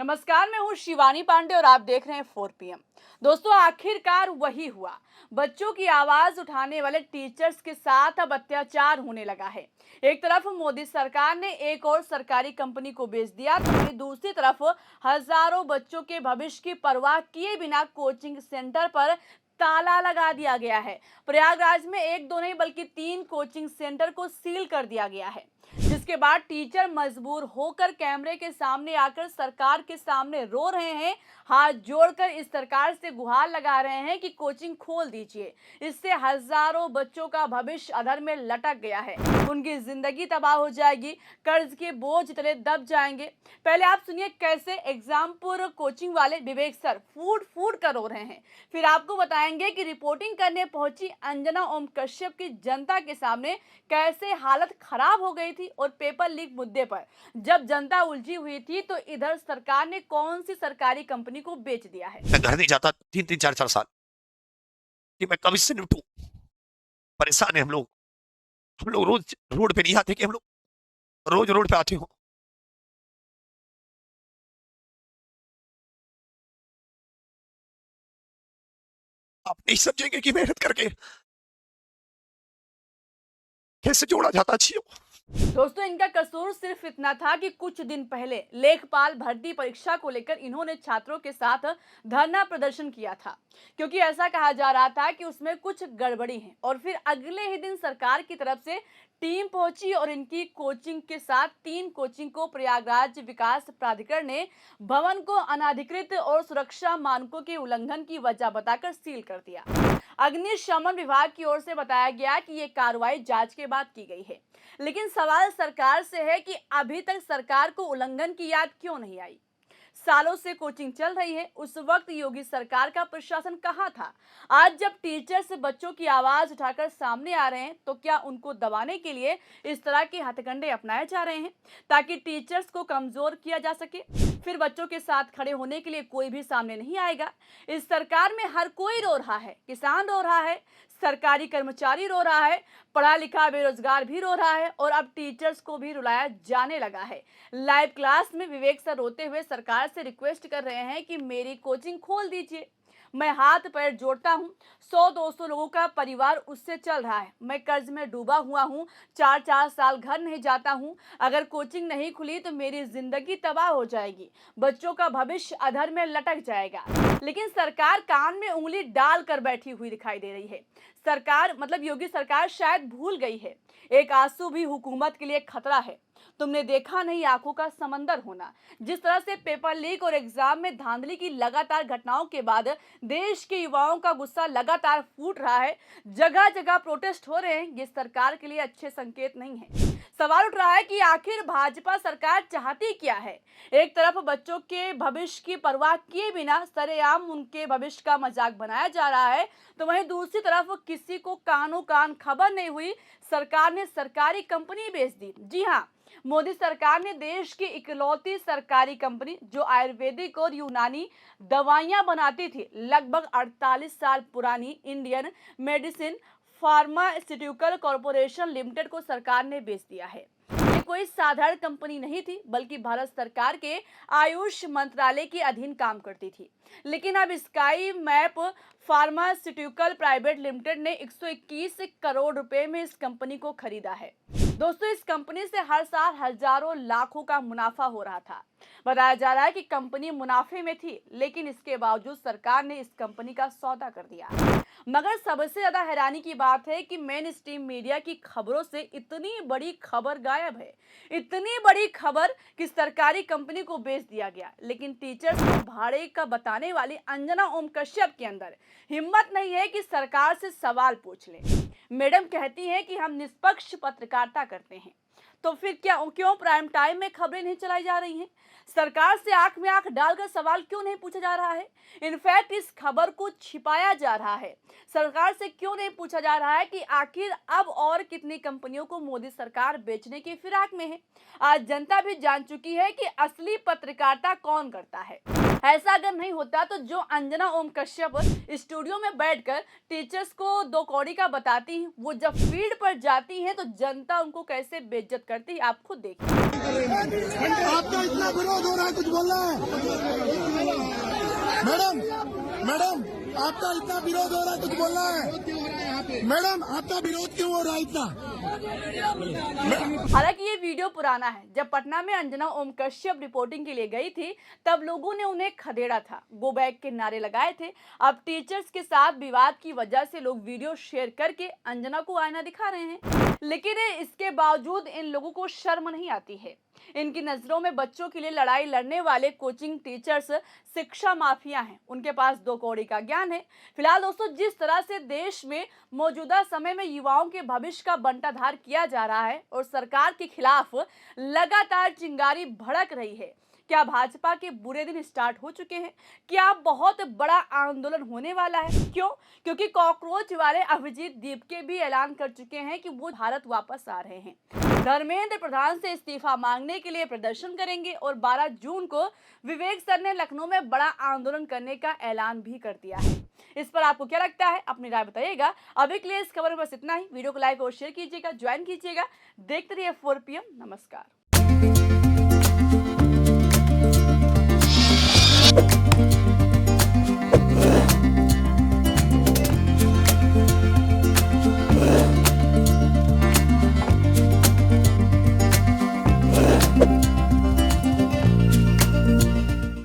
नमस्कार, मैं हूँ शिवानी पांडे और आप देख रहे हैं 4 PM। दोस्तों, आखिरकार वही हुआ। बच्चों की आवाज उठाने वाले टीचर्स के साथ अब अत्याचार होने लगा है। एक तरफ मोदी सरकार ने एक और सरकारी कंपनी को बेच दिया, तो वहीं दूसरी तरफ हजारों बच्चों के भविष्य की परवाह किए बिना कोचिंग सेंटर पर ताला लगा दिया गया है। प्रयागराज में एक दो नहीं बल्कि 3 कोचिंग सेंटर को सील कर दिया गया है, जिसके बाद टीचर मजबूर होकर कैमरे के सामने आकर सरकार के सामने रो रहे हैं, हाथ जोड़कर इस सरकार से गुहार लगा रहे हैं कि कोचिंग खोल दीजिए। इससे हजारों बच्चों का भविष्य अधर में लटक गया है, उनकी जिंदगी तबाह हो जाएगी, कर्ज के बोझ तले दब जाएंगे। पहले आप सुनिए कैसे एग्जामपुर कोचिंग वाले विवेक सर फूट फूट कर रो रहे हैं, फिर आपको बताएंगे कि रिपोर्टिंग करने पहुंची अंजना ओम कश्यप की जनता के सामने कैसे हालत खराब हो गई थी, और पेपर लीक मुद्दे पर जब जनता उलझी हुई थी तो इधर सरकार ने कौन सी सरकारी कंपनी को बेच दिया है। मैं घर नहीं जाता 3-3 4-4 साल कि मैं कब इससे निपटूं। परेशान है हम लोग रोज रोड पे नहीं आते कि हम लोग रोज रोड पे आते हो। आप नहीं समझेंगे कि मेहनत करके कैसे जोड़ा जाता अच्छी हो। दोस्तों, इनका कसूर सिर्फ इतना था कि कुछ दिन पहले लेखपाल भर्ती परीक्षा को लेकर इन्होंने छात्रों के साथ धरना प्रदर्शन किया था, क्योंकि ऐसा कहा जा रहा था कि उसमें कुछ गड़बड़ी है। और फिर अगले ही दिन सरकार की तरफ से टीम पहुंची और इनकी कोचिंग के साथ 3 कोचिंग को प्रयागराज विकास प्राधिकरण ने भवन को अनाधिकृत और सुरक्षा मानकों के उल्लंघन की वजह बताकर सील कर दिया। अग्निशमन विभाग की ओर से बताया गया कि ये कार्रवाई जांच के बाद की गई है, लेकिन सवाल सरकार से है कि अभी तक सरकार को उल्लंघन की याद क्यों नहीं आई। सालों से कोचिंग चल रही है, उस वक्त योगी सरकार का प्रशासन कहां था। आज जब टीचर्स बच्चों की आवाज उठाकर सामने आ रहे हैं, तो क्या उनको दबाने के लिए इस तरह के हथकंडे अपनाए जा रहे हैं ताकि टीचर्स को कमजोर किया जा सके। फिर बच्चों के साथ खड़े होने के लिए कोई भी सामने नहीं आएगा। इस सरकार में हर कोई रो रहा है, किसान रो रहा है, सरकारी कर्मचारी रो रहा है, पढ़ा लिखा बेरोजगार भी रो रहा है, और अब टीचर्स को भी रुलाया जाने लगा है। लाइव क्लास में विवेक सर रोते हुए सरकार से रिक्वेस्ट कर रहे हैं कि मेरी कोचिंग खोल दीजिए। मैं हाथ पैर जोड़ता हूँ, 100-200 लोगों का परिवार उससे चल रहा है, मैं कर्ज में डूबा हुआ हूँ, 4-4 साल घर नहीं जाता हूँ। अगर कोचिंग नहीं खुली तो मेरी जिंदगी तबाह हो जाएगी, बच्चों का भविष्य अधर में लटक जाएगा। लेकिन सरकार कान में उंगली डाल कर बैठी हुई दिखाई दे रही है। सरकार मतलब योगी सरकार शायद भूल गई है, एक आंसू भी हुकूमत के लिए खतरा है। तुमने देखा नहीं आंखों का समंदर होना। जिस तरह से पेपर लीक और एग्जाम में धांधली की लगातार घटनाओं के बाद देश के युवाओं का गुस्सा लगातार फूट रहा है, जगह जगह प्रोटेस्ट हो रहे हैं, ये सरकार के लिए अच्छे संकेत नहीं है। सवाल उठ रहा है कि आखिर भाजपा सरकार चाहती क्या है। एक तरफ बच्चों के भविष्य की परवाह किए बिना सरेआम उनके भविष्य का मजाक बनाया जा रहा है, तो वहीं दूसरी तरफ किसी को कानों कान खबर नहीं हुई, सरकार ने सरकारी कंपनी बेच दी। जी हाँ, मोदी सरकार ने देश की इकलौती सरकारी कंपनी जो आयुर्वेदिक और यूनानी दवाइयां बनाती थी, लगभग 48 साल पुरानी Indian medicine pharmaceutical corporation limited को सरकार ने बेच दिया है। ये कोई साधारण कंपनी नहीं थी, बल्कि भारत सरकार के आयुष मंत्रालय के अधीन काम करती थी। लेकिन अब sky map pharmaceutical private limited ने 121 करोड़ रुपए में इस कंपनी को खरीदा है। दोस्तों, इस कंपनी से हर साल हजारों लाखों का मुनाफा हो रहा था। बताया जा रहा है कि कंपनी मुनाफे में थी, लेकिन इसके बावजूद सरकार ने इस कंपनी का सौदा कर दिया। मगर सबसे ज्यादा हैरानी की बात है कि मेन स्ट्रीम मीडिया की खबरों से इतनी बड़ी खबर गायब है। इतनी बड़ी खबर कि सरकारी कंपनी को बेच दिया गया, लेकिन टीचर्स को भाड़े का बताने वाली अंजना ओम कश्यप के अंदर हिम्मत नहीं है कि सरकार से सवाल पूछ ले। मैडम कहती हैं कि हम निष्पक्ष पत्रकारिता करते हैं, तो फिर क्यों प्राइम टाइम में खबरें नहीं चलाई जा रही हैं। सरकार से आंख में आंख डालकर सवाल क्यों नहीं पूछा जा रहा है। इनफैक्ट इस खबर को छिपाया जा रहा है। सरकार से क्यों नहीं पूछा जा रहा है कि आखिर अब और कितनी कंपनियों को मोदी सरकार बेचने की फिराक में है। आज जनता भी जान चुकी है कि असली पत्रकारिता कौन करता है। ऐसा अगर नहीं होता तो जो अंजना ओम कश्यप स्टूडियो में बैठकर टीचर्स को दो कौड़ी का बताती हैं, वो जब फील्ड पर जाती हैं तो जनता उनको कैसे बेइज्जत करते ही आप खुद देखिए। आपका इतना विरोध हो रहा है, कुछ बोलना है? मैडम आपका इतना विरोध हो रहा है, कुछ बोलना है? मैडम आपका विरोध क्यों हो रहा है इतना? हालांकि ये वीडियो पुराना है। जब पटना में अंजना ओम कश्यप रिपोर्टिंग के लिए गई थी तब लोगों ने उन्हें खदेड़ा था, गो बैक के नारे लगाए थे। अब टीचर्स के साथ विवाद की वजह से लोग वीडियो शेयर करके अंजना को आईना दिखा रहे हैं, लेकिन इसके बावजूद इन लोगों को शर्म नहीं आती है। इनकी नजरों में बच्चों के लिए लड़ाई लड़ने वाले कोचिंग टीचर्स शिक्षा माफिया हैं, उनके पास दो कौड़ी का ज्ञान है। फिलहाल दोस्तों, जिस तरह से देश में मौजूदा समय में युवाओं के भविष्य का बंटाधार किया जा रहा है और सरकार के खिलाफ लगातार चिंगारी भड़क रही है, क्या भाजपा के बुरे दिन स्टार्ट हो चुके हैं? क्या बहुत बड़ा आंदोलन होने वाला है? क्यों? क्योंकि कॉकरोच वाले अभिजीत दीपके भी ऐलान कर चुके हैं कि वो भारत वापस आ रहे हैं। धर्मेंद्र प्रधान से इस्तीफा मांगने के लिए प्रदर्शन करेंगे और 12 जून को विवेक सर ने लखनऊ में बड़ा आंदोलन करने का ऐलान भी कर दिया है। इस पर आपको क्या लगता है? अपनी राय बताइएगा। अभी के लिए इस खबर में बस इतना ही। वीडियो को लाइक और शेयर कीजिएगा, ज्वाइन कीजिएगा। देखते रहिए 4 PM। नमस्कार।